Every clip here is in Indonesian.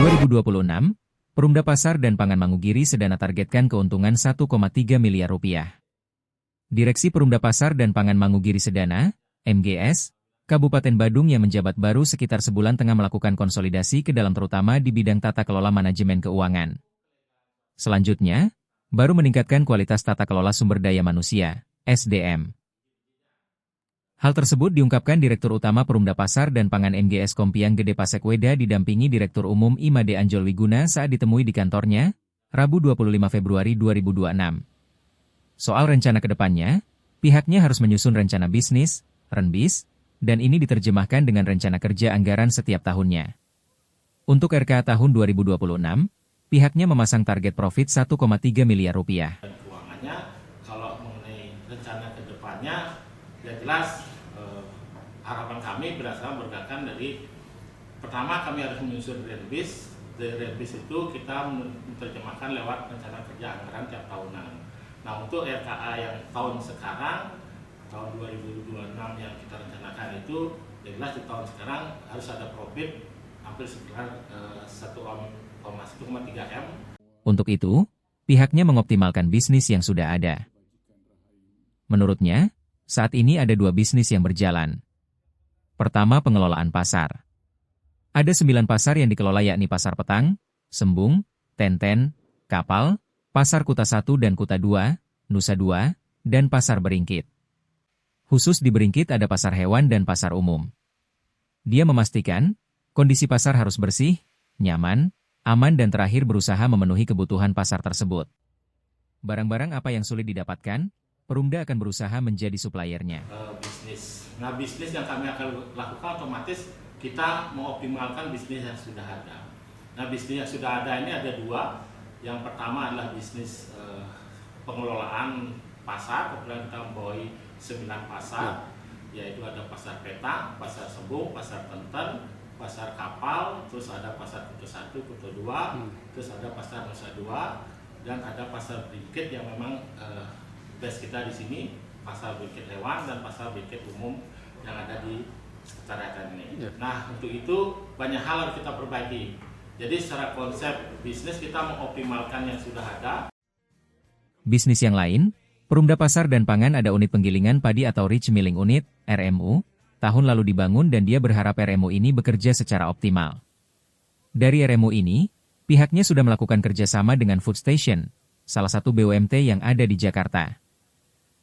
2026, Perumda Pasar dan Pangan Mangugiri Sedana targetkan keuntungan 1,3 miliar rupiah. Direksi Perumda Pasar dan Pangan Mangugiri Sedana, MGS, Kabupaten Badung yang menjabat baru sekitar sebulan tengah melakukan konsolidasi ke dalam terutama di bidang tata kelola manajemen keuangan. Selanjutnya, baru meningkatkan kualitas tata kelola sumber daya manusia, SDM. Hal tersebut diungkapkan Direktur Utama Perumda Pasar dan Pangan MGS Kompiang Gede Pasekweda didampingi Direktur Umum Imade Anjol Wiguna saat ditemui di kantornya, Rabu 25 Februari 2026. Soal rencana ke depannya, pihaknya harus menyusun rencana bisnis, RENBIS, dan ini diterjemahkan dengan rencana kerja anggaran setiap tahunnya. Untuk RK tahun 2026, pihaknya memasang target profit 1,3 miliar rupiah. Keuangannya, kalau mengenai rencana ke depannya, ya jelas harapan kami berdasarkan dari pertama kami harus menyusun RENBIS. Dari RENBIS itu kita menerjemahkan lewat rencana kerja anggaran tiap tahunan. Nah, untuk RKA yang tahun sekarang, tahun 2026 yang kita rencanakan itu, jelas di tahun sekarang harus ada profit hampir sekitar 1,3 M. Untuk itu, pihaknya mengoptimalkan bisnis yang sudah ada. Menurutnya, saat ini ada 2 bisnis yang berjalan. Pertama, pengelolaan pasar. Ada 9 pasar yang dikelola yakni Pasar Petang, Sembung, Tenten, Kapal, Pasar Kuta 1 dan Kuta 2, Nusa 2, dan Pasar Beringkit. Khusus di Beringkit ada pasar hewan dan pasar umum. Dia memastikan, kondisi pasar harus bersih, nyaman, aman dan terakhir berusaha memenuhi kebutuhan pasar tersebut. Barang-barang apa yang sulit didapatkan, Perumda akan berusaha menjadi suppliernya. Bisnis. Nah, bisnis yang kami akan lakukan otomatis kita mengoptimalkan bisnis yang sudah ada. Nah, bisnis yang sudah ada ini ada 2. Yang pertama adalah bisnis pengelolaan pasar. Kemudian kita membawahi 9 pasar, yaitu ada Pasar Petang, Pasar Sembung, Pasar Tenten, Pasar Kapal, terus ada Pasar Kuta 1, Kuta 2, terus ada Pasar Nusa 2, dan ada Pasar Beringkit yang memang base kita di sini, Pasar Beringkit Hewan dan Pasar Beringkit Umum yang ada di sekretariat ini. Nah, untuk itu banyak hal harus kita perbaiki. Jadi secara konsep bisnis kita mengoptimalkan yang sudah ada. Bisnis yang lain, Perumda Pasar dan Pangan ada unit penggilingan padi atau Rich Milling Unit, RMU, tahun lalu dibangun dan dia berharap RMU ini bekerja secara optimal. Dari RMU ini, pihaknya sudah melakukan kerjasama dengan Food Station, salah satu BUMT yang ada di Jakarta.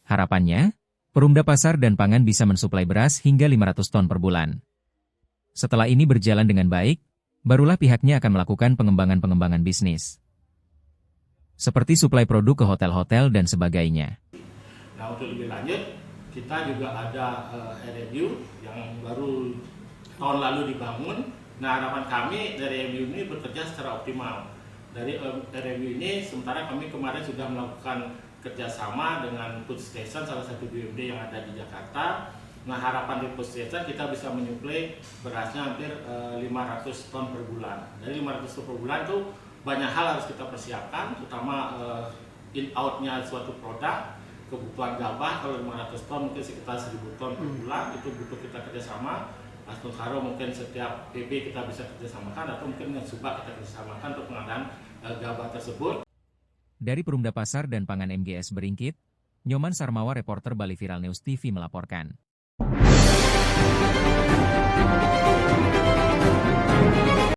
Harapannya, Perumda Pasar dan Pangan bisa mensuplai beras hingga 500 ton per bulan. Setelah ini berjalan dengan baik, barulah pihaknya akan melakukan pengembangan bisnis. Seperti suplai produk ke hotel-hotel dan sebagainya. Nah, untuk lebih lanjut, kita juga ada RMU yang baru tahun lalu dibangun. Nah, harapan kami dari RMU ini bekerja secara optimal. Dari RMU ini, sementara kami kemarin sudah melakukan kerjasama dengan Food Station, salah satu BUMD yang ada di Jakarta. Nah, harapan di Food Station kita bisa menyuplai berasnya hampir 500 ton per bulan. Dari 500 ton per bulan itu banyak hal harus kita persiapkan, terutama in-out-nya suatu produk, kebutuhan gabah kalau 500 ton mungkin sekitar 1000 ton per bulan, itu butuh kita kerjasama. Aston Karo mungkin setiap PB kita bisa kerjasamakan atau mungkin dengan Subak kita kerjasamakan untuk pengadaan gabah tersebut. Dari Perumda Pasar dan Pangan MGS Beringkit, Nyoman Sarmawa, reporter Bali Viral News TV melaporkan.